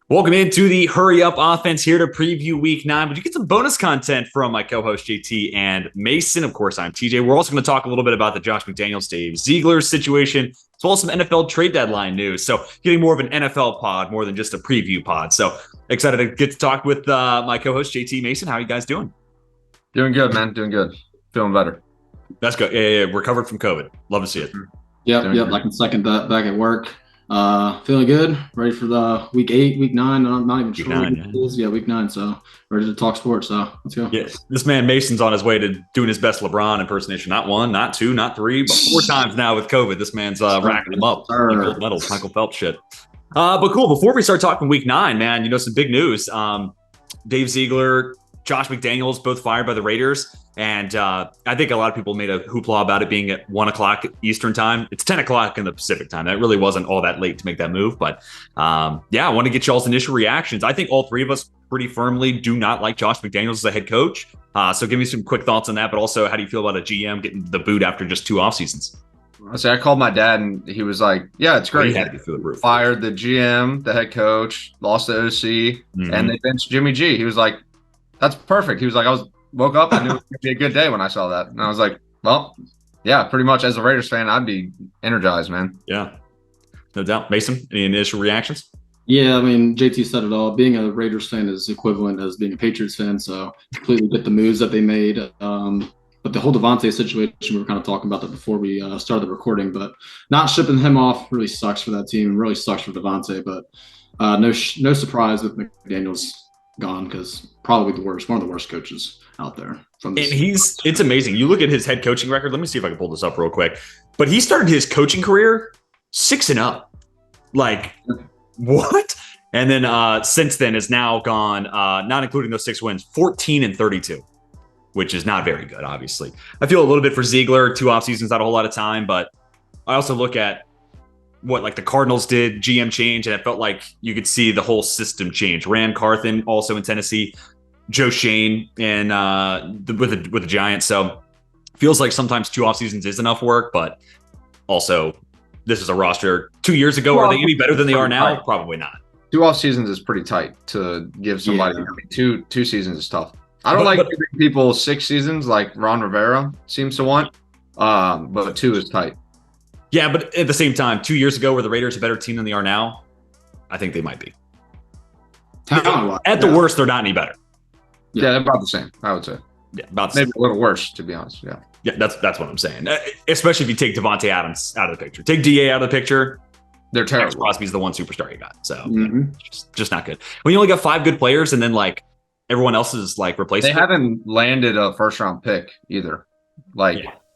Welcome into the Hurry Up Offense here to preview Week 9. But you get some bonus content from my co-host JT and Mason. Of course, I'm TJ. We're also going to talk a little bit about the Josh McDaniels, Dave Ziegler situation, as well as some NFL trade deadline news. So getting more of an NFL pod more than just a preview pod. So excited to get to talk with my co-host JT Mason. How are you guys doing? Doing good, man. Doing good. Feeling better. That's good. Yeah. Recovered from COVID. Love to see it. Yep. I can second that. Back at work. Feeling good. Ready for the week 8, week 9. I'm not even sure what it is. Yeah, week 9. So ready to talk sports. So let's go. Yeah, this man Mason's on his way to doing his best LeBron impersonation. Not 1, not 2, not 3, but 4 times now with COVID. This man's racking them up. Like gold medals, Michael Phelps shit. But cool. Before we start talking week 9, man, some big news. Dave Ziegler, Josh McDaniels, both fired by the Raiders. And I think a lot of people made a hoopla about it being at 1 o'clock Eastern time. It's 10 o'clock in the Pacific time. That really wasn't all that late to make that move. But I want to get y'all's initial reactions. I think all three of us pretty firmly do not like Josh McDaniels as a head coach. So give me some quick thoughts on that. But also, how do you feel about a GM getting the boot after just 2 off seasons? I called my dad and he was like, yeah, it's great. He had to be through the roof. Fired the GM, the head coach, lost the OC, and they benched Jimmy G. He was like, that's perfect. He was like, woke up, I knew it was going to be a good day when I saw that. And I was like, well, yeah, pretty much as a Raiders fan, I'd be energized, man. Yeah, no doubt. Mason, any initial reactions? Yeah, I mean, JT said it all. Being a Raiders fan is equivalent as being a Patriots fan, so completely get the moves that they made. But the whole Davante situation, we were kind of talking about that before we started the recording, but not shipping him off really sucks for that team and really sucks for Davante. But no surprise with McDaniels gone, because probably one of the worst coaches out there. And it's amazing. You look at his head coaching record. Let me see if I can pull this up real quick. But he started his coaching career 6-0. Like, what? And then since then has now gone, not including those 6 wins, 14-32, which is not very good, obviously. I feel a little bit for Ziegler. 2 off seasons, not a whole lot of time, but I also look at what like the Cardinals did, GM change, and it felt like you could see the whole system change. Ran Carthen also in Tennessee, Joe Shane and with the Giants. So feels like sometimes 2 off seasons is enough work, but also this is a roster 2 years ago. Are they any better than they are now? Probably not. 2 off seasons is pretty tight to give somebody. Yeah. I mean, two seasons is tough. I don't like giving people 6 seasons like Ron Rivera seems to want, but 2 is tight. Yeah, but at the same time, 2 years ago, were the Raiders a better team than they are now? I think they might be. At the worst, they're not any better. Yeah, they're about the same, I would say. Yeah, about the maybe same. A little worse, to be honest. Yeah, that's what I'm saying. Especially if you take Davante Adams out of the picture. Take DA out of the picture. They're terrible. Max Crosby's the one superstar you got. So just not good. When you only got 5 good players and then like everyone else is like replacing. They haven't landed a first-round pick either.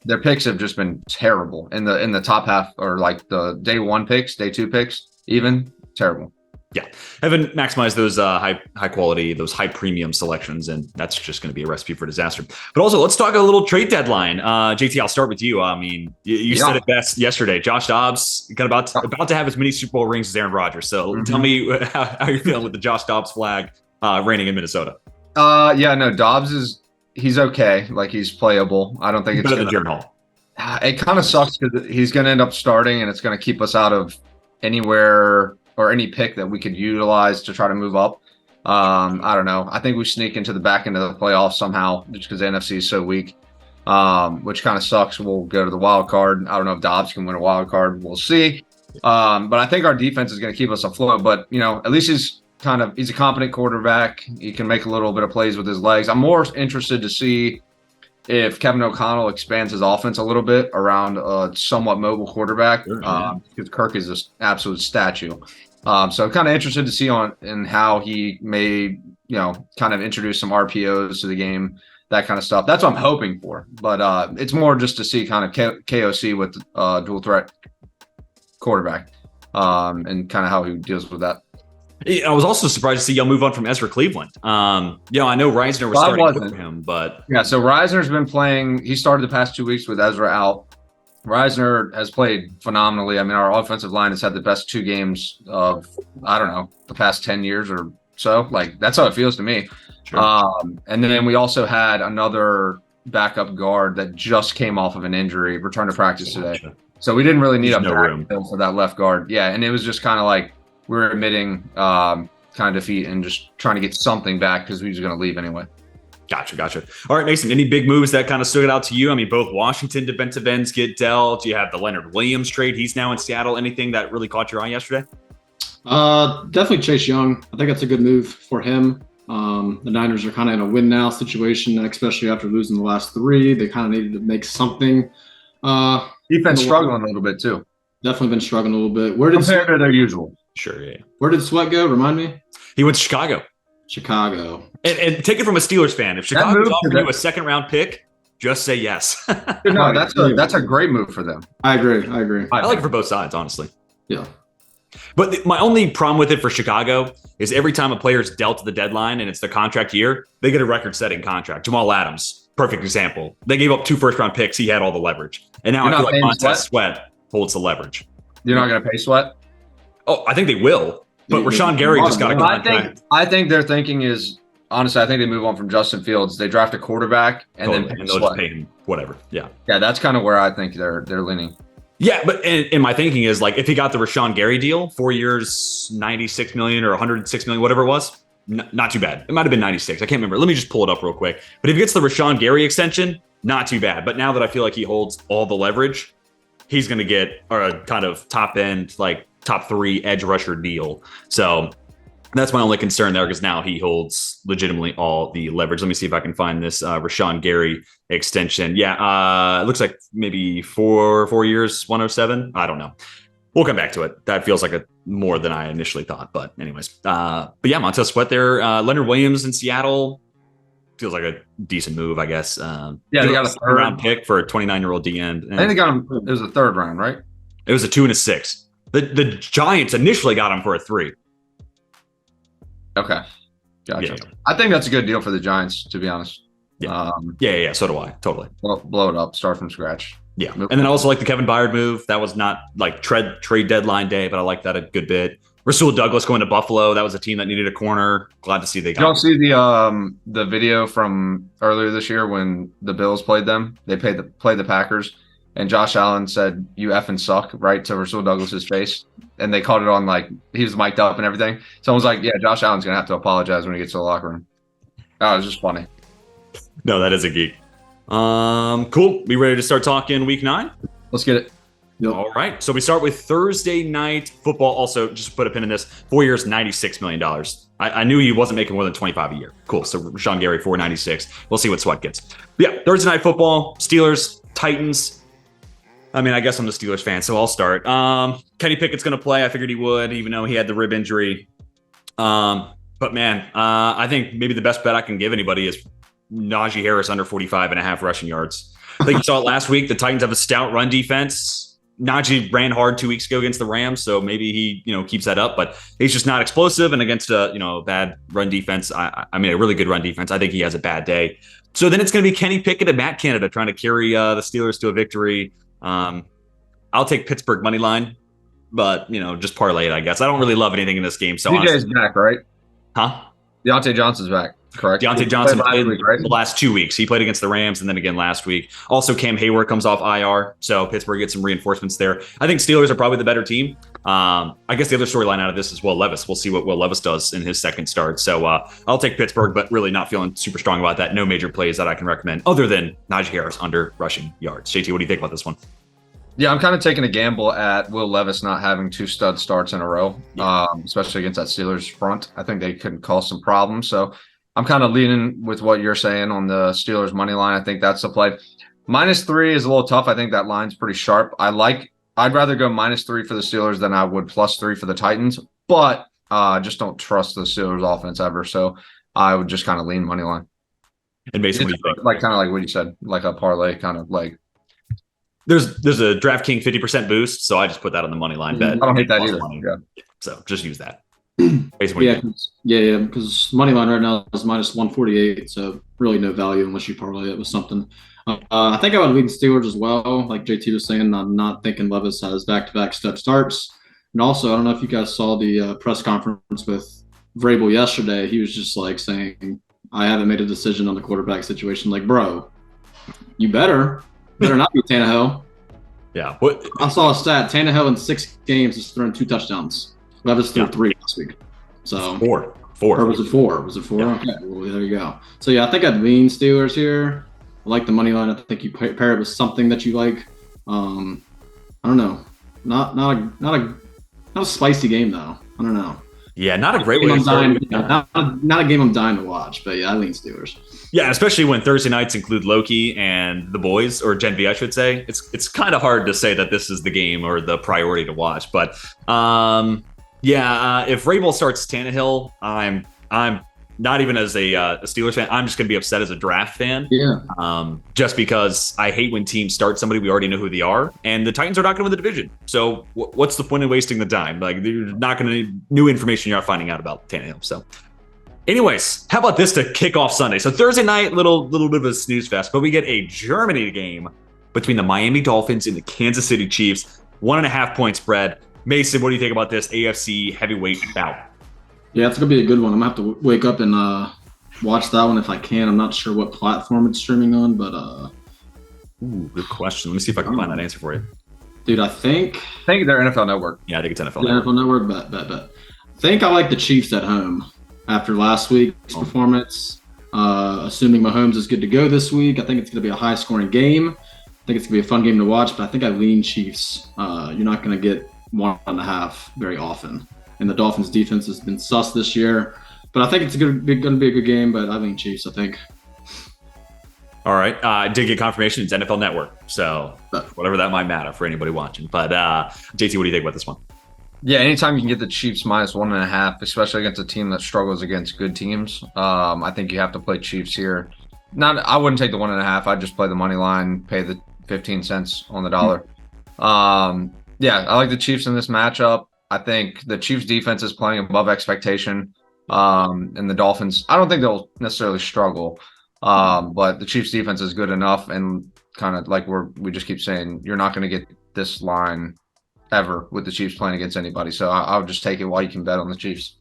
Their picks have just been terrible in the top half, or like the day 1 picks, day 2 picks, even terrible. Yeah, haven't maximized those high quality, those high premium selections, and that's just going to be a recipe for disaster. But also, let's talk a little trade deadline. JT, I'll start with you. I mean, you said it best yesterday. Josh Dobbs got about to have as many Super Bowl rings as Aaron Rodgers. So tell me how you're feeling with the Josh Dobbs flag reigning in Minnesota. Dobbs he's okay. Like, he's playable. I don't think it's better than Jaren Hall. It kind of sucks because he's going to end up starting, and it's going to keep us out of anywhere or any pick that we could utilize to try to move up. I don't know. I think we sneak into the back end of the playoffs somehow just because the NFC is so weak, which kind of sucks. We'll go to the wild card. I don't know if Dobbs can win a wild card. We'll see. But I think our defense is going to keep us afloat. But, at least he's a competent quarterback. He can make a little bit of plays with his legs. I'm more interested to see if Kevin O'Connell expands his offense a little bit around a somewhat mobile quarterback, because Kirk is an absolute statue. So I'm kind of interested to see in how he may, kind of introduce some RPOs to the game, that kind of stuff. That's what I'm hoping for. But it's more just to see kind of KOC with dual threat quarterback and kind of how he deals with that. I was also surprised to see y'all move on from Ezra Cleveland. I know Reisner was starting for him, but yeah. So Reisner's been playing. He started the past 2 weeks with Ezra out. Reisner has played phenomenally. I mean, our offensive line has had the best 2 games of, I don't know, the past 10 years or so. Like, that's how it feels to me. Sure. And then we also had another backup guard that just came off of an injury, returned to practice today. So we didn't really need There's a no room backfill for that left guard. Yeah, and it was just kind of like we were admitting kind of defeat and just trying to get something back because we was going to leave anyway. Gotcha. All right, Mason, any big moves that kind of stood out to you? I mean, both Washington defensive ends get dealt. You have the Leonard Williams trade. He's now in Seattle. Anything that really caught your eye yesterday? Definitely Chase Young. I think that's a good move for him. The Niners are kind of in a win now situation, especially after losing the last 3. They kind of needed to make something. Defense struggling a little bit too. Definitely been struggling a little bit. Where did compared to their usual? Sure, yeah. Where did Sweat go? Remind me. He went to Chicago. Chicago. And take it from a Steelers fan. If Chicago's offering you a second-round pick, just say yes. No, that's a great move for them. I agree. I like it for both sides, honestly. Yeah. But my only problem with it for Chicago is every time a player's dealt to the deadline and it's the contract year, they get a record-setting contract. Jamal Adams, perfect example. They gave up 2 first-round picks. He had all the leverage. And now I feel like Montez Sweat holds the leverage. You're not going to pay Sweat? Oh, I think they will. But Rashawn Gary just got a contract. I think their thinking is, honestly, I think they move on from Justin Fields. They draft a quarterback and then they'll just pay him whatever. Yeah. Yeah, that's kind of where I think they're leaning. Yeah, but in my thinking is like if he got the Rashawn Gary deal, 4 years, $96 million or $106 million, whatever it was, not too bad. It might have been 96. I can't remember. Let me just pull it up real quick. But if he gets the Rashawn Gary extension, not too bad. But now that I feel like he holds all the leverage, he's going to get a kind of top end, like top 3 edge rusher deal. So that's my only concern there because now he holds legitimately all the leverage. Let me see if I can find this Rashawn Gary extension. Yeah, it looks like maybe 4 years, 107. I don't know. We'll come back to it. That feels like more than I initially thought. But anyways, but yeah, Montez Sweat there. Leonard Williams in Seattle feels like a decent move, I guess. Yeah, they got a 3rd round pick for a 29-year-old D end. I think they got him. It was a 3rd round, right? It was a 2 and a 6. The Giants initially got him for a 3. Okay. Gotcha. Yeah. I think that's a good deal for the Giants, to be honest. Yeah. Yeah. So do I. Totally. Blow it up. Start from scratch. Yeah. And then I also like the Kevin Byard move. That was not like trade deadline day, but I like that a good bit. Rasul Douglas going to Buffalo. That was a team that needed a corner. Glad to see they got. Y'all see the video from earlier this year when the Bills played them? They played the Packers. And Josh Allen said, "You effing suck," right to Rasul Douglas's face. And they called it on like he was mic'd up and everything. Someone's like, "Yeah, Josh Allen's going to have to apologize when he gets to the locker room." Oh, it was just funny. No, that is a geek. Cool. We ready to start talking week 9? Let's get it. Yep. All right. So we start with Thursday night football. Also, just put a pin in this. 4 years, $96 million. I knew he wasn't making more than 25 a year. Cool. So Rashawn Gary, 496. We'll see what Sweat gets. But yeah, Thursday night football, Steelers, Titans. I mean, I guess I'm the Steelers fan, so I'll start. Kenny Pickett's going to play. I figured he would, even though he had the rib injury. But man, I think maybe the best bet I can give anybody is Najee Harris under 45.5 rushing yards. I think you saw it last week. The Titans have a stout run defense. Najee ran hard 2 weeks ago against the Rams, so maybe he, keeps that up. But he's just not explosive, and against a, bad run defense, I mean, a really good run defense, I think he has a bad day. So then it's going to be Kenny Pickett and Matt Canada trying to carry the Steelers to a victory. I'll take Pittsburgh money line, but just parlay it, I guess. I don't really love anything in this game. So DJ's back, right? Huh? Deontay Johnson's back, correct? Deontay Johnson played the last 2 weeks. He played against the Rams and then again last week. Also, Cam Hayward comes off IR, so Pittsburgh gets some reinforcements there. I think Steelers are probably the better team. I guess the other storyline out of this is Will Levis. We'll see what Will Levis does in his second start. So I'll take Pittsburgh, but really not feeling super strong about that. No major plays that I can recommend other than Najee Harris under rushing yards. JT, what do you think about this one? Yeah, I'm kind of taking a gamble at Will Levis not having 2 stud starts in a row, especially against that Steelers front. I think they could cause some problems. So I'm kind of leaning with what you're saying on the Steelers money line. I think that's the play. -3 is a little tough. I think that line's pretty sharp. I'd rather go -3 for the Steelers than I would +3 for the Titans, but just don't trust the Steelers offense ever. So I would just kind of lean money line. And basically, like kind of like what you said, like a parlay kind of like. There's a DraftKings 50% boost, so I just put that on the money line bet. I don't hate that either. Yeah. So just use that. Because money line right now is -148, so really no value unless you parlay it with something. I think I would lean Steelers as well. Like JT was saying, I'm not thinking Levis has back-to-back stud starts. And also, I don't know if you guys saw the press conference with Vrabel yesterday. He was just like saying, I haven't made a decision on the quarterback situation. Like, bro, You better not be Tannehill. Yeah. What? I saw a stat. Tannehill in 6 games has thrown 2 touchdowns. Levis threw 3 last week. So Four. Or was it 4? Was it 4? Yeah. Okay, well, there you go. So yeah, I think I'd lean Steelers here. I like the money line. I think you pair it with something that you like. I don't know. Not a spicy game though. I don't know. Yeah, not a great way Game to I'm start. dying, not a game I'm dying to watch, but yeah, I lean Steelers. Yeah, especially when Thursday nights include Loki and the boys, or Gen V, I should say. It's kind of hard to say that this is the game or the priority to watch. But if Vrabel starts Tannehill, I'm not even as a Steelers fan. I'm just going to be upset as a draft fan. Yeah. Just because I hate when teams start somebody we already know who they are, and the Titans are not going to win the division. So what's the point of wasting the time? Like, you're not going to new information you're not finding out about Tannehill. So. Anyways, how about this to kick off Sunday? So Thursday night, little bit of a snooze fest, but we get a Germany game between the Miami Dolphins and the Kansas City Chiefs. 1.5 point spread. Mason, what do you think about this AFC heavyweight bout? Yeah, it's gonna be a good one. I'm gonna have to wake up and watch that one if I can. I'm not sure what platform it's streaming on, but Ooh, good question. Let me see if I can find that answer for you. dude, I think they're NFL Network. Yeah, I think it's NFL. the NFL Network. Bet. I think I like the Chiefs at home after last week's performance. Assuming Mahomes is good to go this week, I think it's gonna be a high scoring game. I think it's gonna be a fun game to watch, but I think I lean Chiefs. You're not gonna get 1.5 very often. And the Dolphins' defense has been sus this year. But I think it's going to be a good game, but I lean Chiefs, I think. All right. I did get confirmation it's NFL Network. So whatever that might matter for anybody watching. But JT, what do you think about this one? Yeah, anytime you can get the Chiefs -1.5, especially against a team that struggles against good teams, I think you have to play Chiefs here. I wouldn't take the 1.5. I'd just play the money line, pay the 15 cents on the dollar. Yeah, I like the Chiefs in this matchup. I think the Chiefs defense is playing above expectation. And the Dolphins, I don't think they'll necessarily struggle. But the Chiefs defense is good enough, and kind of like we just keep saying, you're not going to get this line ever with the Chiefs playing against anybody. So I'll just take it while you can bet on the Chiefs.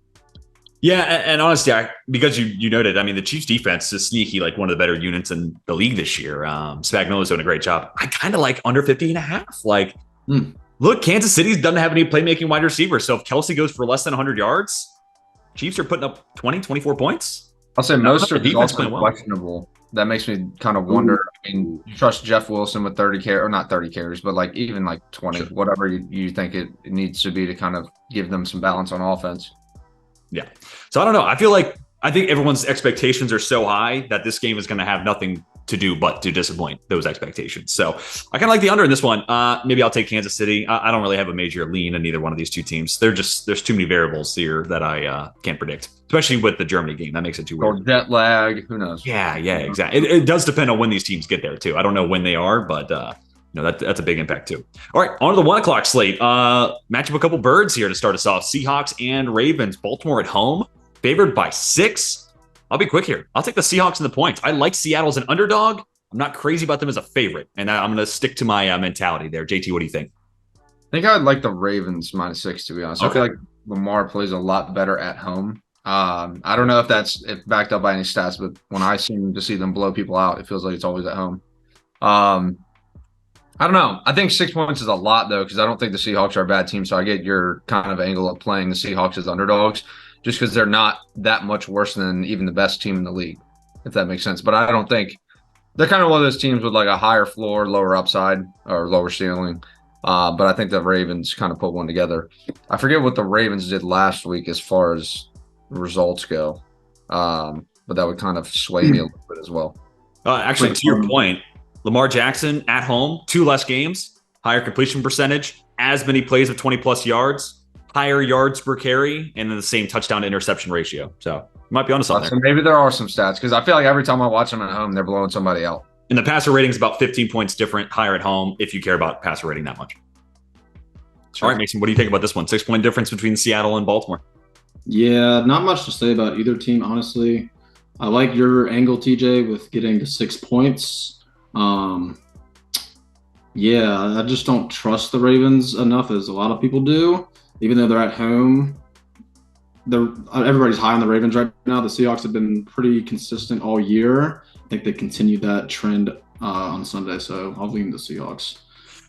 Yeah, and honestly, because you noted, I mean, the Chiefs defense is sneaky, like one of the better units in the league this year. Spagnuolo's doing a great job. I kind of like under 50.5. Like, look, Kansas City doesn't have any playmaking wide receivers. So if Kelsey goes for less than 100 yards, Chiefs are putting up 20, 24 points. I'll say most the of the defense also playing well. questionable. That makes me kind of wonder. I mean, you trust Jeff Wilson with 30 carries, or not 30 carries, but like even like 20, whatever you think it needs to be to kind of give them some balance on offense. Yeah. So I don't know. I think everyone's expectations are so high that this game is going to have nothing to do but to disappoint those expectations. So I kind of like the under in this one. Maybe I'll take Kansas City. I don't really have a major lean in either one of these two teams. There's too many variables here that I can't predict, especially with the Germany game. That makes it too Or weird. jet lag, who knows? Yeah, exactly. It does depend on when these teams get there too. I don't know when they are, but that's a big impact too. All right, on to the 1:00 slate. Match up a couple birds here to start us off. Seahawks and Ravens. Baltimore at home, favored by 6. I'll be quick here. I'll take the Seahawks and the points. I like Seattle as an underdog. I'm not crazy about them as a favorite, and I'm going to stick to my mentality there. JT, what do you think? I think I would like the Ravens -6, to be honest. Okay. I feel like Lamar plays a lot better at home. I don't know if that's backed up by any stats, but when I seem to see them blow people out, it feels like it's always at home. I don't know. I think 6 points is a lot, though, because I don't think the Seahawks are a bad team. So I get your kind of angle of playing the Seahawks as underdogs, just because they're not that much worse than even the best team in the league, if that makes sense. But I don't think they're kind of one of those teams with like a higher floor, lower upside, or lower ceiling. But I think the Ravens kind of put one together. I forget what the Ravens did last week as far as results go, but that would kind of sway me a little bit as well. Actually, to your point, Lamar Jackson at home, 2 less games, higher completion percentage, as many plays of 20-plus yards, higher yards per carry, and then the same touchdown to interception ratio. So you might be onto something So maybe there are some stats, because I feel like every time I watch them at home, they're blowing somebody out. And the passer rating is about 15 points different, higher at home, if you care about passer rating that much. Sure. All right, Mason, what do you think about this one? 6-point difference between Seattle and Baltimore. Yeah, not much to say about either team, honestly. I like your angle, TJ, with getting to 6 points. Yeah, I just don't trust the Ravens enough as a lot of people do, even though they're at home. Everybody's high on the Ravens right now. The Seahawks have been pretty consistent all year. I think they continued that trend on Sunday, so I'll lean the Seahawks.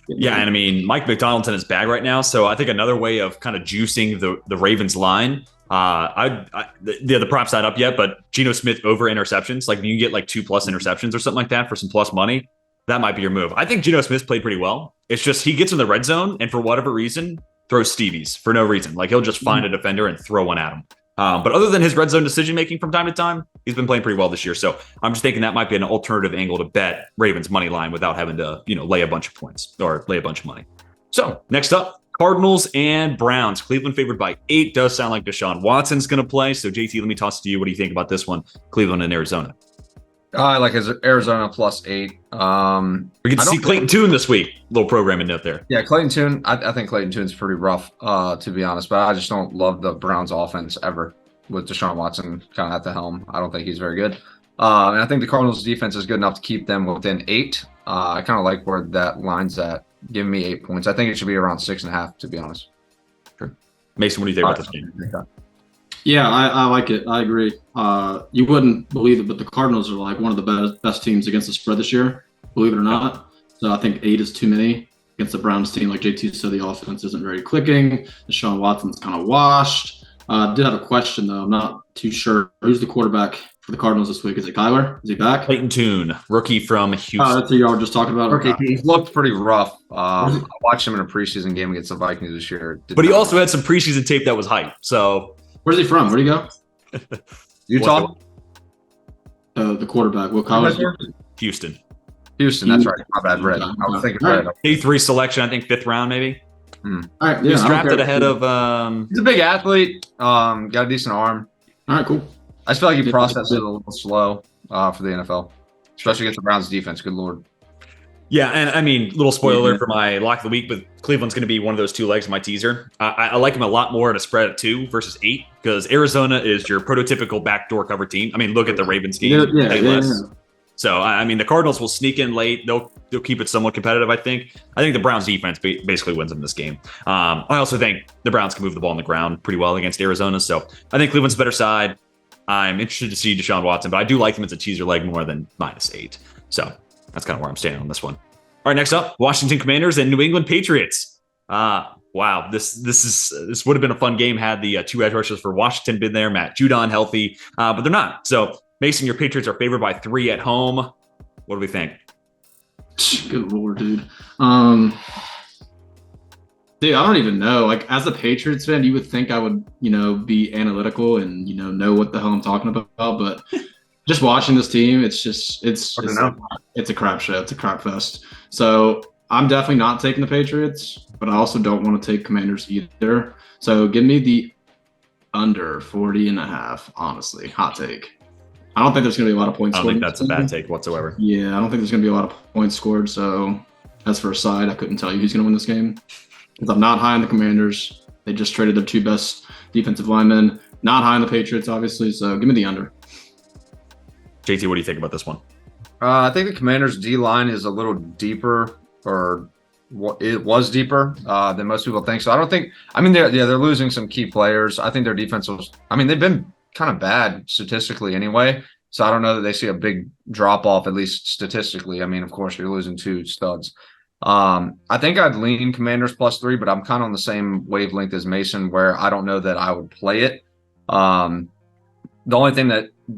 Yeah, and I mean, Mike McDonald's in his bag right now, so I think another way of kind of juicing the Ravens line. The props not up yet, but Geno Smith over interceptions. Like, you can get like 2+ interceptions or something like that for some plus money. That might be your move. I think Geno Smith played pretty well. It's just he gets in the red zone and for whatever reason throws Stevies for no reason. Like, he'll just find a defender and throw one at him. But other than his red zone decision making from time to time, he's been playing pretty well this year. So I'm just thinking that might be an alternative angle to bet Ravens money line without having to, lay a bunch of points or lay a bunch of money. So next up, Cardinals and Browns. Cleveland favored by 8. Does sound like Deshaun Watson's going to play. So JT, let me toss it to you. What do you think about this one? Cleveland and Arizona. I like Arizona +8. We get to see Clayton Tune this week. Little programming note there. Yeah, Clayton Tune. I think Clayton Tune's pretty rough, to be honest. But I just don't love the Browns offense ever with Deshaun Watson kind of at the helm. I don't think he's very good. And I think the Cardinals defense is good enough to keep them within 8. I kind of like where that line's at. Give me 8 points. I think it should be around 6.5, to be honest. Sure. Mason, what do you think about this game? Yeah, I like it. I agree. You wouldn't believe it, but the Cardinals are like one of the best teams against the spread this year, believe it or not. So I think 8 is too many against the Browns team. Like JT said, the offense isn't very clicking. Deshaun Watson's kind of washed. Did have a question, though. I'm not too sure. Who's the quarterback for the Cardinals this week? Is it Kyler? Is he back? Clayton Tune, rookie from Houston. That's who y'all were just talking about. Okay, he looked pretty rough. I watched him in a preseason game against the Vikings this year. But he also had some preseason tape that was hype. So where's he from? Where'd he go? Utah? The quarterback. What college? Houston. Houston, that's right. My bad, Red. I was thinking Red. A3 selection, I think 5th round, maybe. All right, He was drafted ahead of. He's a big athlete. Got a decent arm. All right, cool. I just feel like he processed it a little slow for the NFL, especially against the Browns defense. Good Lord. Yeah, and I mean, little spoiler alert for my lock of the week, but Cleveland's going to be one of those 2 legs of my teaser. I like him a lot more at a spread at 2 versus 8 because Arizona is your prototypical backdoor cover team. I mean, look at the Ravens game. Yeah. So, I mean, the Cardinals will sneak in late. They'll keep it somewhat competitive, I think. I think the Browns defense basically wins them this game. I also think the Browns can move the ball on the ground pretty well against Arizona. So I think Cleveland's a better side. I'm interested to see Deshaun Watson, but I do like him as a teaser leg more than -8. So that's kind of where I'm standing on this one. All right, next up, Washington Commanders and New England Patriots. Wow, this would have been a fun game had the 2 edge rushers for Washington been there, Matt Judon healthy, but they're not. So Mason, your Patriots are favored by 3 at home. What do we think? Good Lord, dude. Dude, I don't even know. Like, as a Patriots fan, you would think I would, be analytical and, know what the hell I'm talking about. But just watching this team, it's a crap show. It's a crap fest. So I'm definitely not taking the Patriots, but I also don't want to take Commanders either. So give me the under 40.5, honestly. Hot take. I don't think there's going to be a lot of points scored. I don't think that's a bad take whatsoever. Yeah, I don't think there's going to be a lot of points scored. So as for a side, I couldn't tell you who's going to win this game. Because I'm not high on the Commanders. They just traded their 2 best defensive linemen. Not high on the Patriots, obviously. So give me the under. JT, what do you think about this one? I think the Commanders' D-line is a little deeper, or it was deeper than most people think. So I don't think – I mean, they're losing some key players. I think their defense was – I mean, they've been kind of bad statistically anyway. So I don't know that they see a big drop-off, at least statistically. I mean, of course, you're losing 2 studs. I think I'd lean Commanders +3, but I'm kind of on the same wavelength as Mason where I don't know that I would play it. The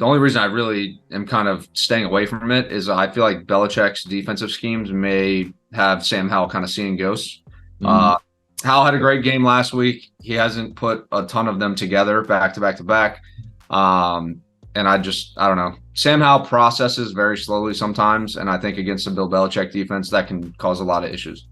only reason I really am kind of staying away from it is I feel like Belichick's defensive schemes may have Sam Howell kind of seeing ghosts. Howell had a great game last week. He hasn't put a ton of them together back to back to back. And I don't know. Sam Howell processes very slowly sometimes, and I think against the Bill Belichick defense, that can cause a lot of issues.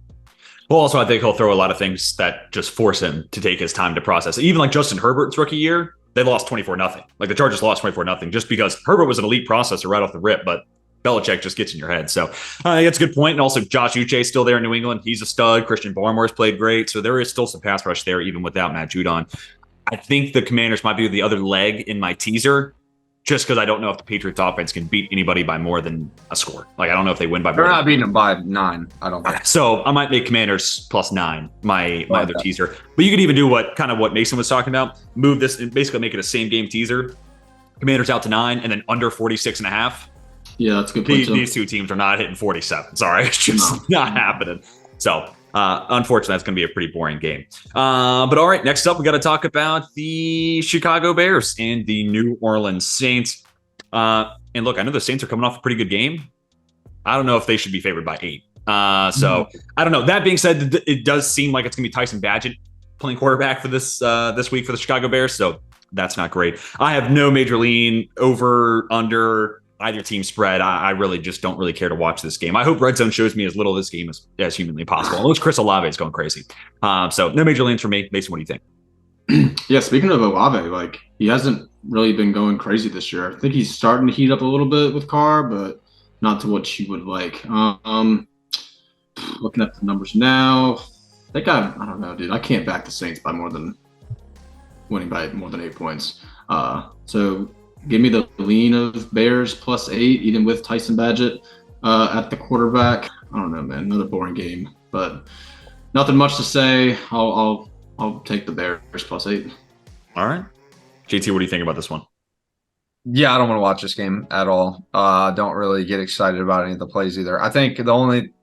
Well, also, I think he'll throw a lot of things that just force him to take his time to process. Even like Justin Herbert's rookie year, they lost 24-0. Like the Chargers lost 24-0 just because Herbert was an elite processor right off the rip, but Belichick just gets in your head. So that's a good point. And also Josh Uche is still there in New England. He's a stud. Christian Barmore's played great. So there is still some pass rush there, even without Matt Judon. I think the Commanders might be the other leg in my teaser, just because I don't know if the Patriots offense can beat anybody by more than a score. Like, I don't know if they win by more. They're not beating them by 9, I don't think. So I might make Commanders +9, my other teaser. But you could even do what Mason was talking about. Move this and basically make it a same game teaser. Commanders out to 9 and then under 46.5. Yeah, that's a good point. These two teams are not hitting 47. Sorry, it's just not happening. So, unfortunately, that's going to be a pretty boring game. But all right, next up, we got to talk about the Chicago Bears and the New Orleans Saints. And look, I know the Saints are coming off a pretty good game. I don't know if they should be favored by 8. So I don't know. That being said, it does seem like it's going to be Tyson Bagent playing quarterback for this week for the Chicago Bears. So that's not great. I have no major lean over, under either team spread. I really just don't really care to watch this game. I hope Red Zone shows me as little of this game as humanly possible. Unless Chris Olave is going crazy. So no major leans for me. Mason, what do you think? Yeah, speaking of Olave, like he hasn't really been going crazy this year. I think he's starting to heat up a little bit with Carr, but not to what you would like. Looking at the numbers now, I think I don't know, dude. I can't back the Saints by winning by more than 8 points. So give me the lean of Bears +8, even with Tyson Bagent at the quarterback. I don't know, man. Another boring game, but nothing much to say. I'll take the Bears +8. All right, JT, what do you think about this one? Yeah, I don't want to watch this game at all. Don't really get excited about any of the plays either. I think the only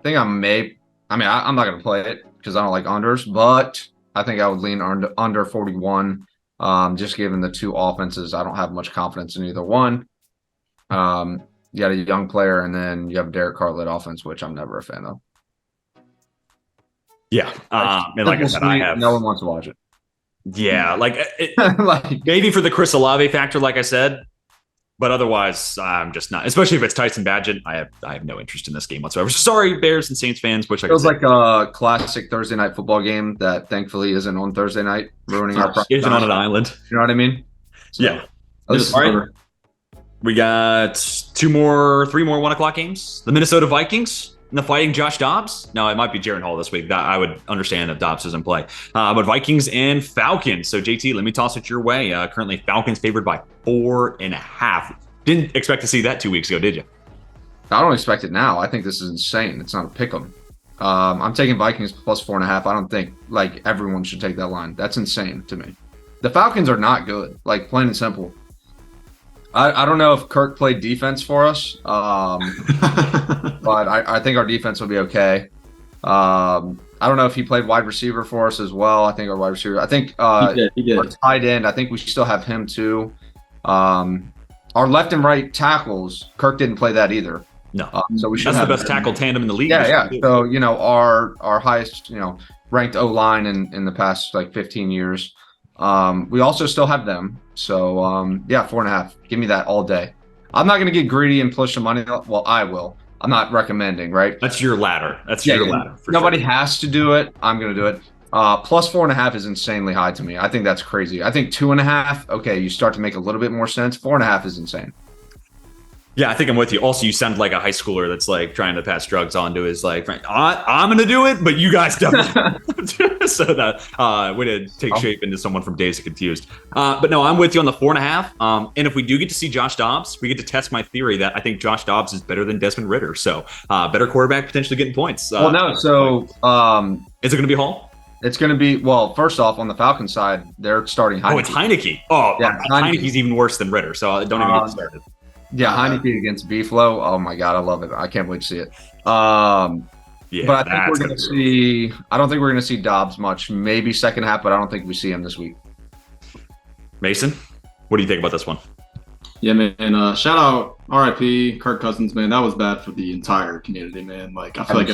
thing I'm not going to play it because I don't like unders, but I think I would lean under 41. Just given the two offenses, I don't have much confidence in either one. You got a young player, and then you have a Derek Carr-led offense, which I'm never a fan of. Yeah, and like I said, no one wants to watch it. Yeah, like maybe for the Chris Olave factor, like I said, but otherwise, I'm just not. Especially if it's Tyson Bagent, I have no interest in this game whatsoever. So sorry, Bears and Saints fans. Which feels like a classic Thursday night football game that thankfully isn't on Thursday night, ruining our isn't on an island. You know what I mean? So, yeah. All right. We got 3 more 1 o'clock games. The Minnesota Vikings and the Fighting Josh Dobbs. No, it might be Jaren Hall this week. That I would understand if Dobbs doesn't play. But Vikings and Falcons. So JT, let me toss it your way. Currently, Falcons favored by 4.5. Didn't expect to see that 2 weeks ago, did you? I don't expect it now. I think this is insane. It's not a pick 'em. I'm taking Vikings +4.5. I don't think like everyone should take that line. That's insane to me. The Falcons are not good. Like plain and simple. I don't know if Kirk played defense for us, but I think our defense will be okay. I don't know if he played wide receiver for us as well. I think our wide receiver. I think he did. Our tight end. I think we still have him too. Our left and right tackles. Kirk didn't play that either. No, so we should. That's the best tackle tandem in the league. Yeah. So our highest ranked O line in the past like 15 years. We also still have them. So 4.5. Give me that all day. I'm not going to get greedy and push the money. Well, I will. I'm not recommending, right? That's your ladder. That's your ladder. Nobody has to do it. I'm going to do it. +4.5 is insanely high to me. I think that's crazy. I think 2.5. Okay, you start to make a little bit more sense. 4.5 is insane. Yeah, I think I'm with you. Also, you sound like a high schooler that's like trying to pass drugs on to his like friend. I'm going to do it, but you guys definitely. So that way to take shape into someone from Dazed and Confused. But no, I'm with you on the 4.5. And if we do get to see Josh Dobbs, we get to test my theory that I think Josh Dobbs is better than Desmond Ridder. So better quarterback, potentially getting points. So is it going to be Hall? It's going to be, well, first off, on the Falcons side, they're starting Heinicke. Oh, it's Heinicke. Oh, yeah, Heinicke's even worse than Ridder. So don't even get started. Yeah, Heinicke against Beeflo. Oh my God, I love it. I can't wait to see it. But I think we're going to see. I don't think we're going to see Dobbs much. Maybe second half, but I don't think we see him this week. Mason, what do you think about this one? Yeah, man. Shout out RIP Kirk Cousins, man. That was bad for the entire community, man. Like I feel like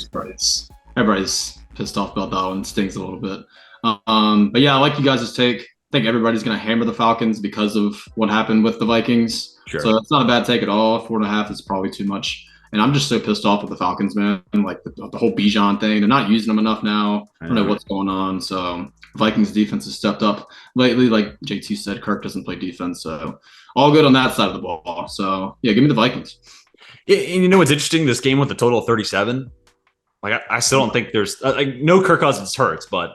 everybody's pissed off about that one. It stings a little bit. But yeah, I like you guys' take. I think everybody's going to hammer the Falcons because of what happened with the Vikings. Sure. So that's not a bad take at all. 4.5 is probably too much. And I'm just so pissed off with the Falcons, man. Like the whole Bijan thing. They're not using them enough now. I don't know what's going on. So Vikings defense has stepped up lately. Like JT said, Kirk doesn't play defense. So all good on that side of the ball. So yeah, give me the Vikings. Yeah, and you know what's interesting? This game with a total of 37. Like I still don't think there's no Kirk Cousins hurts, but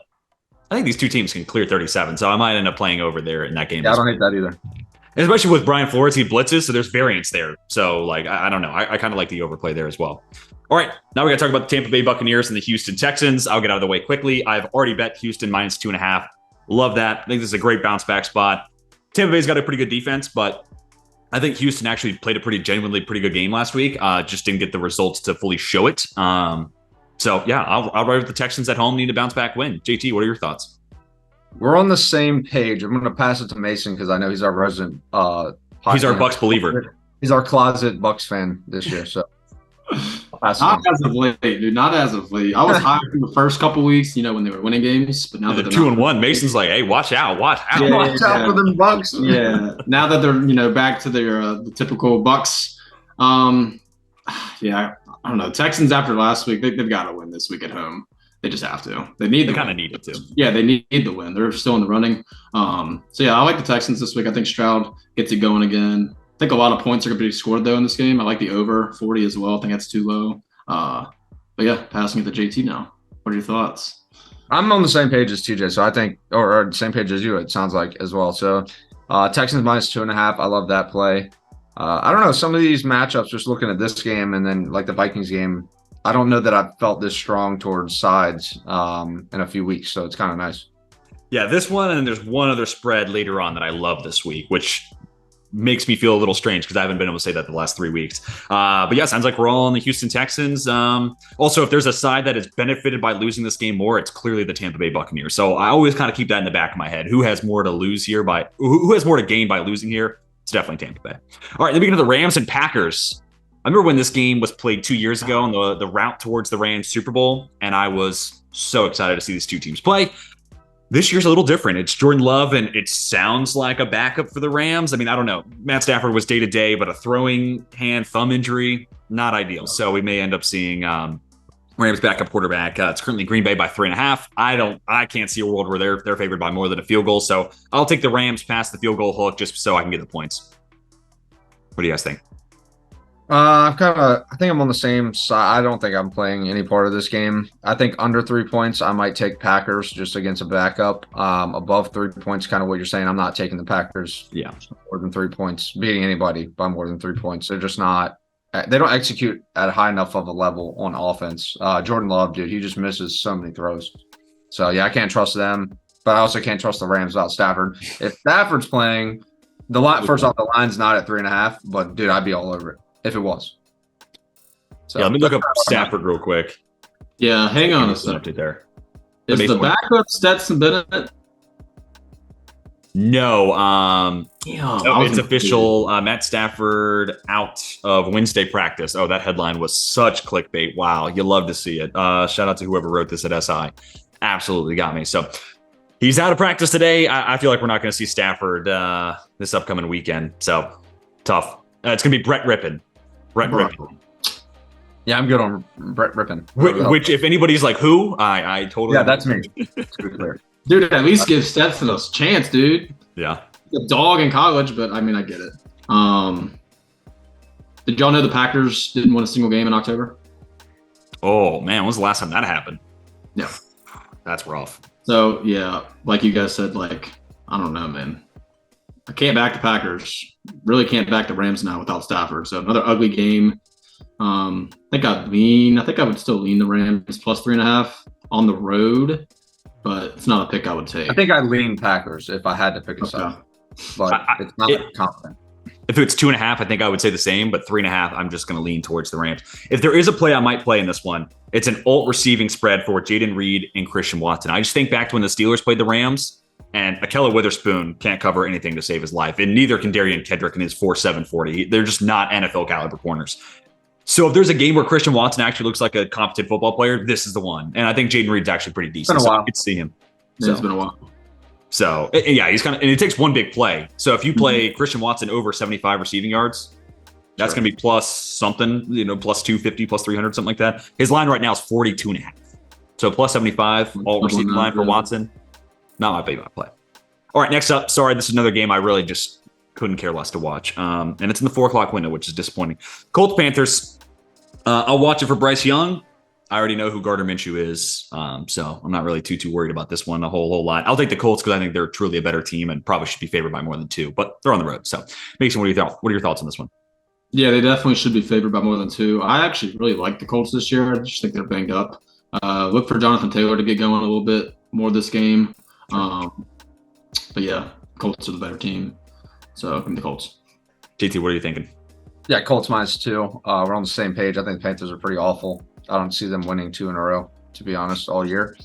I think these two teams can clear 37. So I might end up playing over there in that game. Yeah, I don't hate that either. Especially with Brian Flores, he blitzes, so there's variance there. So, like, I don't know. I kind of like the overplay there as well. All right, now we got to talk about the Tampa Bay Buccaneers and the Houston Texans. I'll get out of the way quickly. I've already bet Houston -2.5. Love that. I think this is a great bounce back spot. Tampa Bay's got a pretty good defense, but I think Houston actually played a genuinely pretty good game last week. Just didn't get the results to fully show it. So yeah, I'll ride with the Texans at home. Need a bounce back win. JT, what are your thoughts? We're on the same page. I'm going to pass it to Mason because I know he's our resident. He's our Bucks believer. He's our closet Bucks fan this year. So not as of late, dude. Not as of late. I was high for the first couple weeks, when they were winning games, but now that they're 2-1, Mason's like, "Hey, watch out, watch out, watch out for them Bucks." Yeah. Now that they're back to their the typical Bucks. Yeah, I don't know. Texans after last week, they've got to win this week at home. They just have to. They kind of need it to. Yeah, they need the win. They're still in the running. So yeah, I like the Texans this week. I think Stroud gets it going again. I think a lot of points are going to be scored though in this game. I like the over 40 as well. I think that's too low. But yeah, passing it to JT now. What are your thoughts? I'm on the same page as TJ, so I think, or the same page as you, it sounds like as well. So Texans -2.5. I love that play. I don't know. Some of these matchups, just looking at this game and then like the Vikings game, I don't know that I've felt this strong towards sides in a few weeks. So it's kind of nice. Yeah, this one, and then there's one other spread later on that I love this week, which makes me feel a little strange because I haven't been able to say that the last 3 weeks. But yeah, sounds like we're all on the Houston Texans. Also, if there's a side that is benefited by losing this game more, it's clearly the Tampa Bay Buccaneers. So I always kind of keep that in the back of my head. Who has more to lose here who has more to gain by losing here? It's definitely Tampa Bay. All right, then we get to the Rams and Packers. I remember when this game was played 2 years ago on the route towards the Rams Super Bowl, and I was so excited to see these two teams play. This year's a little different. It's Jordan Love, and it sounds like a backup for the Rams. I mean, I don't know. Matt Stafford was day-to-day, but a throwing hand, thumb injury, not ideal. So we may end up seeing Rams backup quarterback. It's currently Green Bay by 3.5. I can't see a world where they're favored by more than a field goal. So I'll take the Rams past the field goal hook just so I can get the points. What do you guys think? I think I'm on the same side. I don't think I'm playing any part of this game. I think under 3 points, I might take Packers just against a backup. Above 3 points, kind of what you're saying. I'm not taking the Packers. Yeah, more than 3 points, beating anybody by more than 3 points. They're just not. They don't execute at a high enough of a level on offense. Jordan Love, dude, he just misses so many throws. So yeah, I can't trust them. But I also can't trust the Rams without Stafford. If Stafford's playing, first off, the line's not at 3.5. But dude, I'd be all over it if it was. So yeah, let me look up Stafford real quick. Yeah, hang on a second. Update there. Is the backup Stetson Bennett? No, it's official. Matt Stafford out of Wednesday practice. Oh, that headline was such clickbait. Wow, you love to see it. Shout out to whoever wrote this at SI. Absolutely got me. So he's out of practice today. I feel like we're not going to see Stafford this upcoming weekend. So tough. It's going to be Brett Rippon. Yeah, I'm good on Brett Rippon. Which, if anybody's like, who? I totally. Yeah, that's me. Let's be clear. Dude, at least give Stetson a chance, dude. Yeah. A dog in college, but I mean, I get it. Did y'all know the Packers didn't win a single game in October? Oh, man. When was the last time that happened? Yeah. That's rough. So, yeah, like you guys said, I don't know, man. I can't back the Packers. Really can't back the Rams now without Stafford. So another ugly game. I think I would still lean the Rams plus 3.5 on the road, but it's not a pick I would take. I think I'd lean Packers if I had to pick a side, but it's not confident. If it's 2.5, I think I would say the same, but 3.5, I'm just going to lean towards the Rams. If there is a play I might play in this one, it's an alt receiving spread for Jaden Reed and Christian Watson. I just think back to when the Steelers played the Rams, and Akella Witherspoon can't cover anything to save his life, and neither can Darian Kendrick in his 4.7 40. They're just not NFL caliber corners. So if there's a game where Christian Watson actually looks like a competent football player, this is the one. And I think Jaden Reed's actually pretty decent. It's been a while. So I could see him. Yeah, it's been a while. So yeah, he's and it takes one big play. So if you play Christian Watson over 75 receiving yards, that's going to be plus something, plus 250, plus 300, something like that. His line right now is 42.5. So plus 75, all receiving line for Watson. Not my favorite play. All right, next up. Sorry, this is another game I really just couldn't care less to watch. And it's in the 4:00 window, which is disappointing. Colts Panthers. I'll watch it for Bryce Young. I already know who Gardner Minshew is, so I'm not really too worried about this one a whole lot. I'll take the Colts because I think they're truly a better team and probably should be favored by more than 2, but they're on the road. So, Mason, what are your thoughts on this one? Yeah, they definitely should be favored by more than 2. I actually really like the Colts this year. I just think they're banged up. Look for Jonathan Taylor to get going a little bit more this game. But yeah, Colts are the better team. So, give me the Colts. JT, what are you thinking? Yeah, Colts -2. We're on the same page. I think the Panthers are pretty awful. I don't see them winning 2 in a row, to be honest, all year.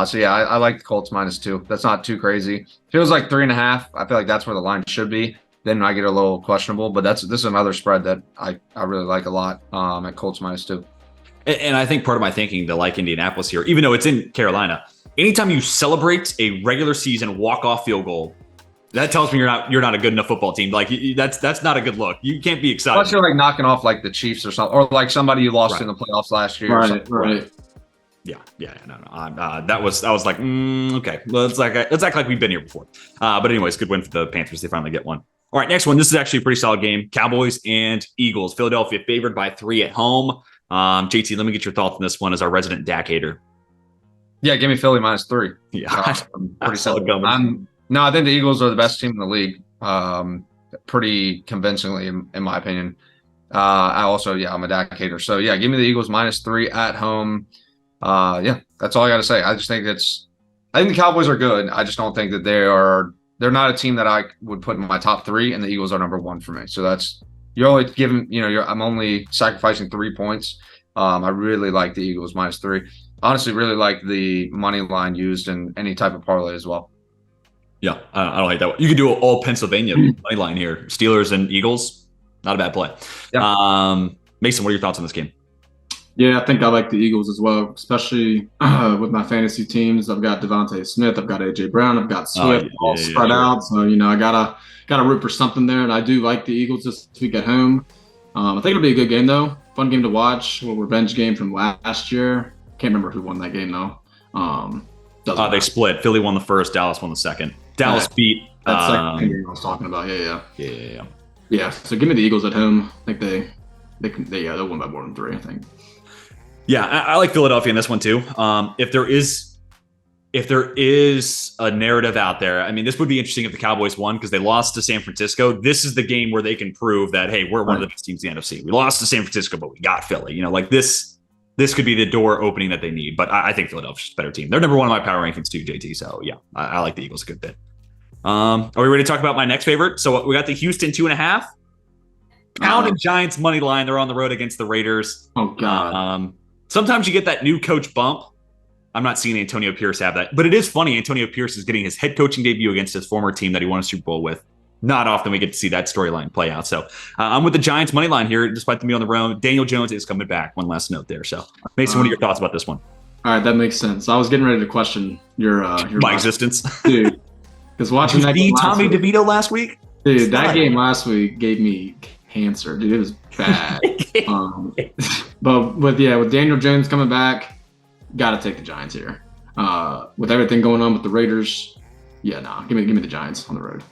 So yeah, I like the Colts -2. That's not too crazy. Feels like 3.5. I feel like that's where the line should be. Then I get a little questionable, but this is another spread that I really like a lot at Colts -2. And I think part of my thinking to like Indianapolis here, even though it's in Carolina, anytime you celebrate a regular season walk-off field goal, that tells me you're not a good enough football team. Like that's not a good look. You can't be excited. Unless you're like knocking off like the Chiefs or something, or like somebody you lost in the playoffs last year. Right. Yeah, no. That was like okay. Let's act like we've been here before. But anyways, good win for the Panthers. They finally get one. All right, next one. This is actually a pretty solid game. Cowboys and Eagles. Philadelphia favored by 3 at home. JT, let me get your thoughts on this one as our resident Dak hater. Yeah, give me Philly -3. Yeah, pretty solid. No, I think the Eagles are the best team in the league. Pretty convincingly, in my opinion. I'm a Dak hater. So yeah, give me the Eagles -3 at home. Yeah, that's all I got to say. I think the Cowboys are good. I just don't think that they're not a team that I would put in my top 3, and the Eagles are number 1 for me. So you're only giving, I'm only sacrificing 3 points. I really like the Eagles -3. Honestly, really like the money line used in any type of parlay as well. Yeah, I don't like that one. You could do all Pennsylvania money line here. Steelers and Eagles, not a bad play. Yeah. Mason, what are your thoughts on this game? Yeah, I think I like the Eagles as well, especially with my fantasy teams. I've got Devontae Smith, I've got AJ Brown, I've got Swift all spread out. So I gotta root for something there, and I do like the Eagles this week at home. I think it'll be a good game though, fun game to watch. A little revenge game from last year. Can't remember who won that game though. They split. Philly won the first, Dallas won the second. Dallas beat. That's the game I was talking about. Yeah. Yeah. So give me the Eagles at home. I think they'll win by more than 3. I think. Yeah, I like Philadelphia in this one too. If there is a narrative out there, I mean, this would be interesting if the Cowboys won because they lost to San Francisco. This is the game where they can prove that, hey, we're one of the best teams in the NFC. We lost to San Francisco, but we got Philly. Like this could be the door opening that they need. But I think Philadelphia's a better team. They're number 1 in my power rankings too, JT. So yeah, I like the Eagles a good bit. Are we ready to talk about my next favorite? So we got the Houston 2.5. Pounding Giants money line. They're on the road against the Raiders. Oh God. Sometimes you get that new coach bump. I'm not seeing Antonio Pierce have that, but it is funny. Antonio Pierce is getting his head coaching debut against his former team that he won a Super Bowl with. Not often we get to see that storyline play out. So I'm with the Giants money line here, despite them being on the road. Daniel Jones is coming back. One last note there. So Mason, what are your thoughts about this one? All right, that makes sense. I was getting ready to question your my existence, dude. Because watching that game Tommy DeVito last week, dude, that game last week gave me cancer, dude. It was bad. But with Daniel Jones coming back, got to take the Giants here. With everything going on with the Raiders, give me the Giants on the road.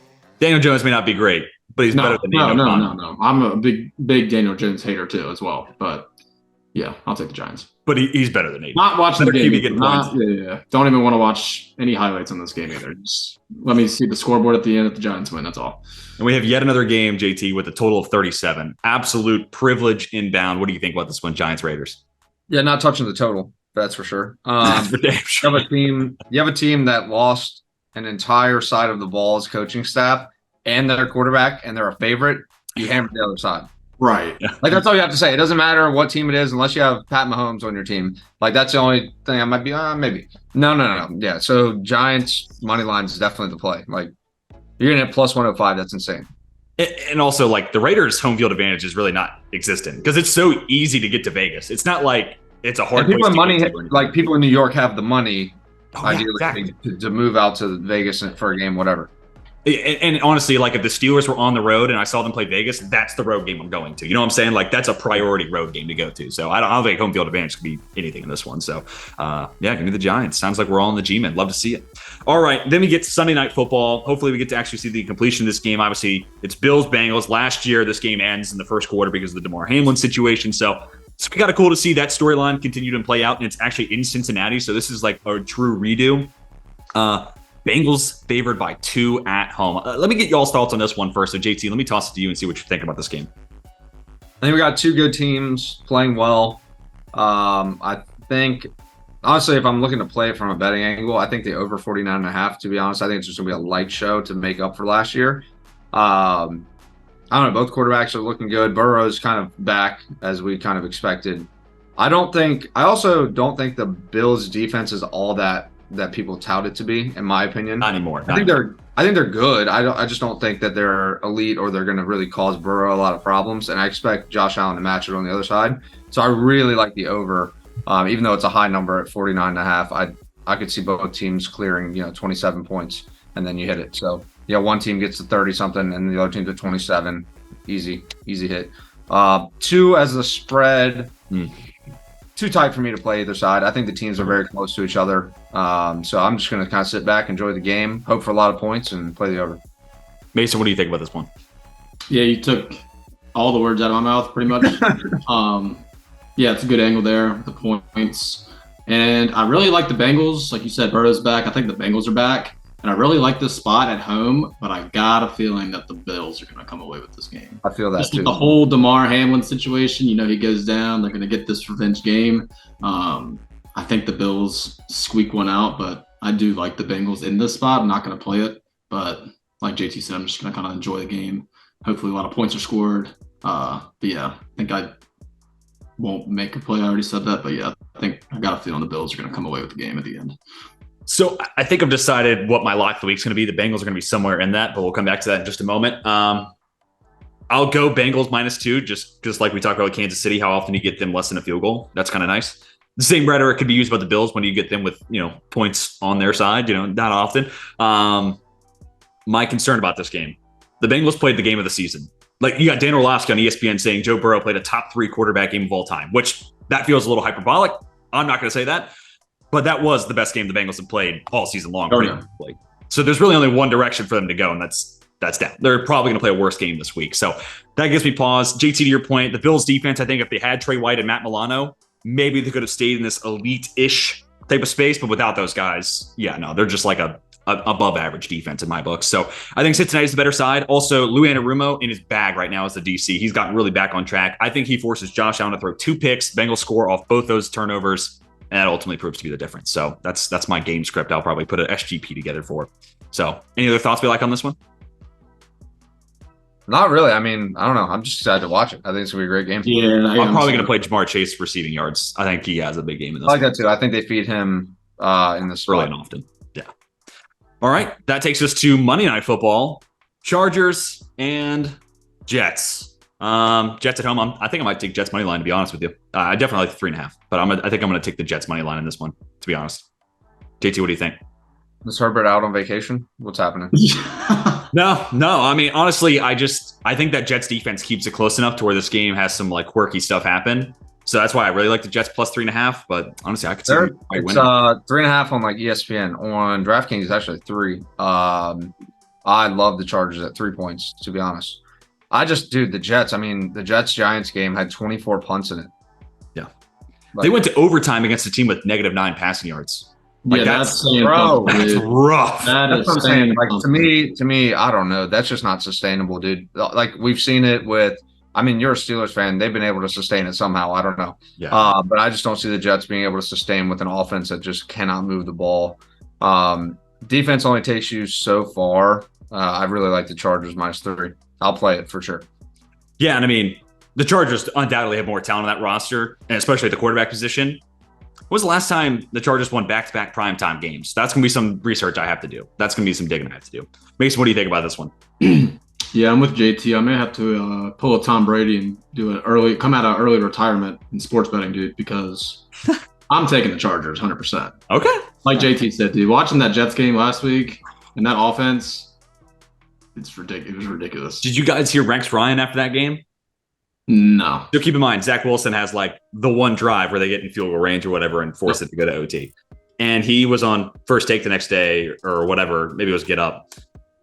Daniel Jones may not be great, but he's better than Daniel. No. I'm a big Daniel Jones hater too, as well. But yeah, I'll take the Giants. But he's better than Aiden. Not watching the game. Don't even want to watch any highlights on this game either. Just let me see the scoreboard at the end if the Giants win. That's all. And we have yet another game, JT, with a total of 37. Absolute privilege inbound. What do you think about this one, Giants Raiders? Yeah, not touching the total. That's for sure. For damn sure. You have a team that lost an entire side of the ball's coaching staff and their quarterback, and they're a favorite. You hammer the other side. Right. Like, that's all you have to say. It doesn't matter what team it is unless you have Pat Mahomes on your team. Like, that's the only thing I might be, maybe. No. Yeah, so Giants money line is definitely the play. Like, you're going to hit plus 105. That's insane. And also, like, the Raiders' home field advantage is really not existent because it's so easy to get to Vegas. It's not like it's a hard place to money, like, people in New York have the money exactly. to move out to Vegas for a game, whatever. And honestly, like if the Steelers were on the road and I saw them play Vegas, that's the road game I'm going to. You know what I'm saying? Like that's a priority road game to go to. So I don't think home field advantage could be anything in this one. So give me the Giants. Sounds like we're all in the G-Men. Love to see it. All right, then we get to Sunday Night Football. Hopefully we get to actually see the completion of this game. Obviously, it's Bills-Bengals. Last year, this game ends in the first quarter because of the DeMar Hamlin situation. So it's kind of cool to see that storyline continue to play out, and it's actually in Cincinnati. So this is like a true redo. Bengals favored by 2 at home. Let me get y'all's thoughts on this one first. So JT, let me toss it to you and see what you think about this game. I think we got 2 good teams playing well. I think, honestly, if I'm looking to play it from a betting angle, I think the over 49.5, to be honest. I think it's just going to be a light show to make up for last year. I don't know. Both quarterbacks are looking good. Burrow's kind of back as we kind of expected. I also don't think the Bills defense is all that people tout it to be, in my opinion. Not anymore. I think they're good. I just don't think that they're elite or they're going to really cause Burrow a lot of problems. And I expect Josh Allen to match it on the other side. So I really like the over, even though it's a high number at 49.5. I could see both teams clearing 27 points, and then you hit it. So yeah, one team gets to 30 something, and the other team to 27. Easy hit. 2 as the spread. Too tight for me to play either side. I think the teams are very close to each other. So I'm just going to kind of sit back, enjoy the game, hope for a lot of points, and play the over. Mason, what do you think about this one? Yeah, you took all the words out of my mouth pretty much. Yeah, it's a good angle there, the points. And I really like the Bengals. Like you said, Burrow's back. I think the Bengals are back. And I really like this spot at home, but I got a feeling that the Bills are going to come away with this game. I feel that Just too. with the whole Damar Hamlin situation, he goes down. They're going to get this revenge game. I think the Bills squeak one out, but I do like the Bengals in this spot. I'm not going to play it, but like JT said, I'm just going to kind of enjoy the game. Hopefully a lot of points are scored. But yeah, I think I won't make a play. I already said that, but yeah, I got a feeling the Bills are going to come away with the game at the end. So I think I've decided what my lock of the week is going to be. The Bengals are going to be somewhere in that, but we'll come back to that in just a moment. I'll go Bengals -2, just like we talked about with Kansas City, how often you get them less than a field goal. That's kind of nice. The same rhetoric could be used by the Bills when you get them with, points on their side, not often. My concern about this game, the Bengals played the game of the season. Like, you got Dan Orlovsky on ESPN saying Joe Burrow played a top 3 quarterback game of all time, which that feels a little hyperbolic. I'm not going to say that. But that was the best game the Bengals have played all season long. So there's really only one direction for them to go, and that's down. They're probably going to play a worse game this week. So that gives me pause. JT, to your point, the Bills defense, I think if they had Trey White and Matt Milano, maybe they could have stayed in this elite-ish type of space. But without those guys, they're just like a above average defense in my book. So I think Cincinnati's the better side. Also, Lou Anarumo in his bag right now as the DC. He's gotten really back on track. I think he forces Josh Allen to throw 2 picks. Bengals score off both those turnovers. And that ultimately proves to be the difference. So that's my game script. I'll probably put an SGP together for. So any other thoughts we like on this one? Not really. I mean, I don't know. I'm just excited to watch it. I think it's going to be a great game. Yeah, I'm probably going to play Jamar Chase receiving yards. I think he has a big game in this I like that too. I think they feed him in the spot. Early and often. Yeah. All right. That takes us to Monday Night Football. Chargers and Jets. Jets at home. I think I might take Jets money line, to be honest with you. I definitely like the 3.5, but I think I'm going to take the Jets money line in this one, to be honest. JT, what do you think? Is Herbert out on vacation? What's happening? No. I mean, honestly, I think that Jets defense keeps it close enough to where this game has some like quirky stuff happen. So that's why I really like the Jets plus 3.5. But honestly, I could see it's winning. 3.5 on like ESPN. On DraftKings, it's actually 3. I love the Chargers at 3 points, to be honest. The Jets. I mean, the Jets-Giants game had 24 punts in it. Yeah. They went to overtime against a team with -9 passing yards. Like, that's rough. That is what I'm saying. Like, to me, I don't know. That's just not sustainable, dude. Like, we've seen it with, I mean, you're a Steelers fan. They've been able to sustain it somehow. I don't know. Yeah. But I just don't see the Jets being able to sustain with an offense that just cannot move the ball. Defense only takes you so far. I really like the Chargers -3. I'll play it for sure. Yeah, and I mean, the Chargers undoubtedly have more talent on that roster, and especially at the quarterback position. When was the last time the Chargers won back-to-back primetime games? That's going to be some research I have to do. That's going to be some digging I have to do. Mason, what do you think about this one? Yeah, I'm with JT. I may have to pull a Tom Brady and come out of early retirement in sports betting, dude, because I'm taking the Chargers 100%. Okay. Like JT said, dude, watching that Jets game last week and that offense, it's ridiculous. It was ridiculous. Did you guys hear Rex Ryan after that game? No. So keep in mind, Zach Wilson has like the one drive where they get in field goal range or whatever and force it to go to OT. And he was on First Take the next day or whatever, maybe it was Get Up,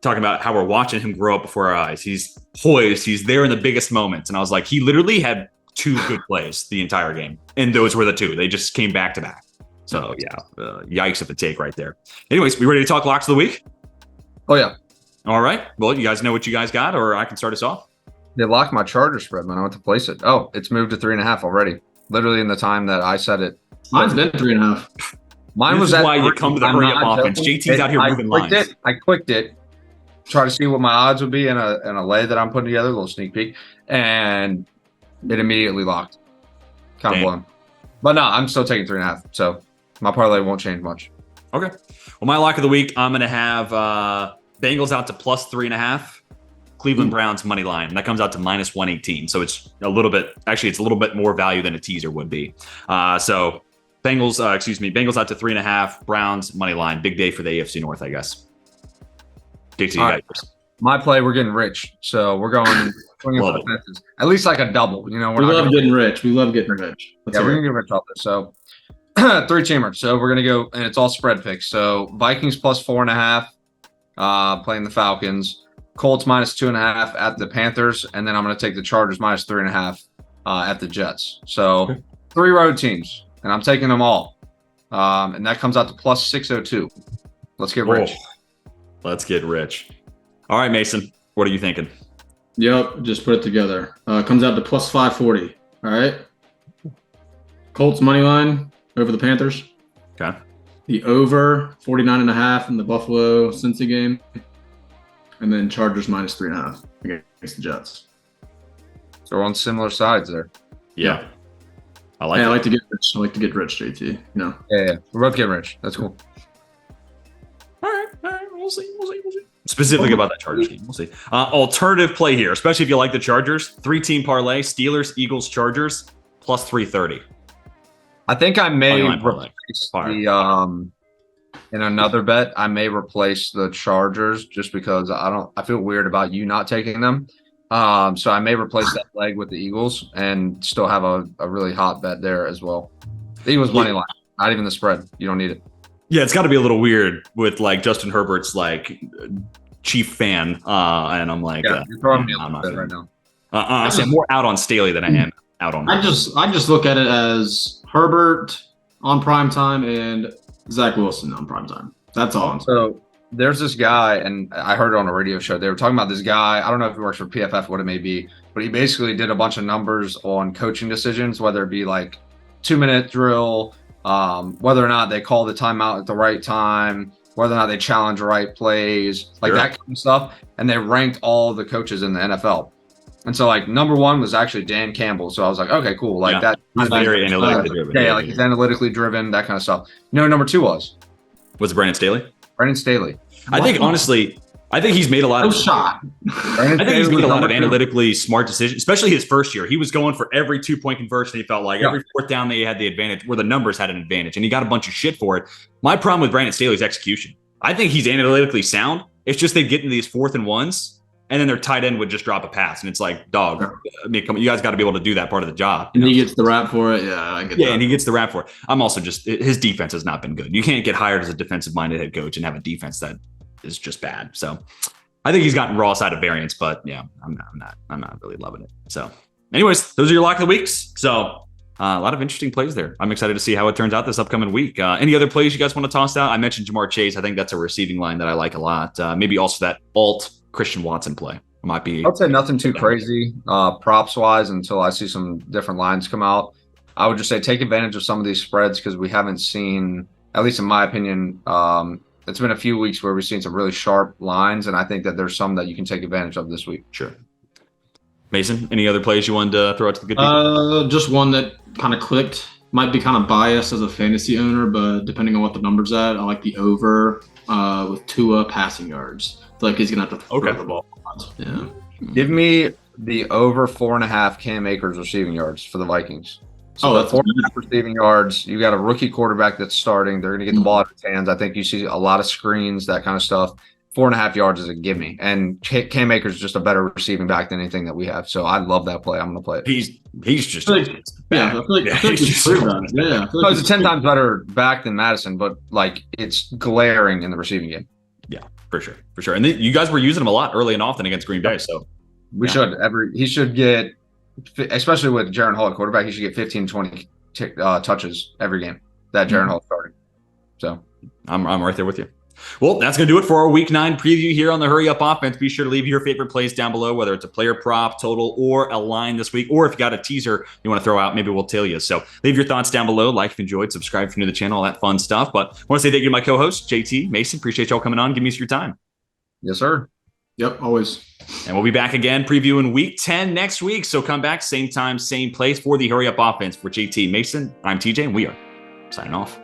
talking about how we're watching him grow up before our eyes. He's poised. He's there in the biggest moments. And I was like, he literally had 2 good plays the entire game. And those were the 2. They just came back to back. So yeah, yikes at the take right there. Anyways, we ready to talk locks of the week? Oh, yeah. All right. Well, you guys know what you guys got, or I can start us off. They locked my Charger spread when I went to place it. Oh, it's moved to 3.5 already. Literally in the time that I said it. Mine's been 3.5. Mine this was is at why you come to the hurry up offense. JT's out here moving lines. I clicked it, try to see what my odds would be in a lay that I'm putting together, a little sneak peek, and it immediately locked. Kind of blown. But no, I'm still taking 3.5. So my parlay won't change much. Okay. Well, my lock of the week, I'm going to have Bengals out to plus 3.5. Cleveland Browns money line. And that comes out to minus 118. So it's a little bit more value than a teaser would be. So Bengals out to 3.5. Browns money line. Big day for the AFC North, I guess. Right. My play, we're getting rich. So we're going swinging for the fences. At least like a double. You know, we love getting rich. We love getting rich. We're going to get rich off this. So 3-teamer. So we're going to go, and it's all spread picks. So Vikings plus 4.5, playing the Falcons. Colts minus 2.5 at the Panthers, and then I'm going to take the Chargers minus 3.5 at the Jets. So 3 road teams, and I'm taking them all, and that comes out to plus 602. Let's get rich. Let's get rich. All right, Mason, what are you thinking? Yep, just put it together. Comes out to plus 540. All right. Colts money line over the Panthers. Okay. The over 49.5 in the Buffalo Cincy game. And then Chargers minus 3.5 against the Jets. So we're on similar sides there. Yeah. I like to get rich. I like to get rich, JT. You know. Yeah. We're both getting rich. That's cool. All right. We'll see. Specifically about that Chargers game. We'll see. Alternative play here, especially if you like the Chargers. 3-team parlay: Steelers, Eagles, Chargers plus 330. I think I may replace in another bet, I may replace the Chargers just because I feel weird about you not taking them. So I may replace that leg with the Eagles and still have a really hot bet there as well. The Eagles money line, not even the spread. You don't need it. Yeah, it's got to be a little weird with like Justin Herbert's like chief fan, and I'm like, you're throwing me a little bit right now. I'm more out on Staley than I am out on. I just look at it as Herbert on prime time and Zach Wilson on prime time. That's all. So there's this guy, and I heard it on a radio show. They were talking about this guy. I don't know if he works for PFF, what it may be, but he basically did a bunch of numbers on coaching decisions, whether it be like 2-minute drill, whether or not they call the timeout at the right time, whether or not they challenge the right plays, like that kind of stuff. And they ranked all the coaches in the NFL. And so, like, number 1 was actually Dan Campbell. So I was like, okay, cool. Like that. He's very analytically driven. Yeah, like he's analytically driven, that kind of stuff. You know, number 2 was it Brandon Staley? Brandon Staley. I think honestly, he's made a lot of shot. I think he's made a lot of analytically smart decisions, especially his first year. He was going for every 2-point conversion. He felt like every 4th down they had the advantage, where the numbers had an advantage, and he got a bunch of shit for it. My problem with Brandon Staley's execution. I think he's analytically sound. It's just they get into these 4th and 1s. And then their tight end would just drop a pass, and it's like, dog. I mean, come on, you guys got to be able to do that part of the job. And he gets the rap for it. Yeah, I get that. And he gets the rap for it. I'm also his defense has not been good. You can't get hired as a defensive-minded head coach and have a defense that is just bad. So I think he's gotten raw side of variance, but yeah, I'm not really loving it. So, anyways, those are your lock of the weeks. So a lot of interesting plays there. I'm excited to see how it turns out this upcoming week. Any other plays you guys want to toss out? I mentioned Jamar Chase. I think that's a receiving line that I like a lot. Maybe also that Christian Watson play might be. I'd say nothing too crazy props wise until I see some different lines come out. I would just say take advantage of some of these spreads because we haven't seen, at least in my opinion, it's been a few weeks where we've seen some really sharp lines, and I think that there's some that you can take advantage of this week. Sure. Mason, any other plays you wanted to throw out to the good people? Just one that kind of clicked. Might be kind of biased as a fantasy owner, but depending on what the number's at, I like the over with Tua passing yards. I feel like he's gonna have to throw the ball. Yeah. Give me the over 4.5 Cam Akers receiving yards for the Vikings. So that's 4.5 receiving yards. You got a rookie quarterback that's starting. They're going to get the ball out of his hands. I think you see a lot of screens, that kind of stuff. 4.5 yards is a gimme. And Cam Akers is just a better receiving back than anything that we have. So I love that play. I'm going to play it. He's just I feel like he's it's a 10 times better back than Madison, but like it's glaring in the receiving game. Yeah, for sure. And you guys were using him a lot early and often against Green Bay. So he should get, especially with Jaren Hall at quarterback, he should get 15, 20 touches every game that Jaren Hall starting. So I'm right there with you. Well, that's going to do it for our Week 9 preview here on the Hurry Up Offense. Be sure to leave your favorite plays down below, whether it's a player prop, total, or a line this week. Or if you got a teaser you want to throw out, maybe we'll tell you. So leave your thoughts down below. Like if you enjoyed, subscribe if you're new to the channel, all that fun stuff. But I want to say thank you to my co-host, JT, Mason. Appreciate y'all coming on. Give me your time. Yes, sir. Yep, always. And we'll be back again previewing week 10 next week. So come back, same time, same place for the Hurry Up Offense. For JT Mason, I'm TJ, and we are signing off.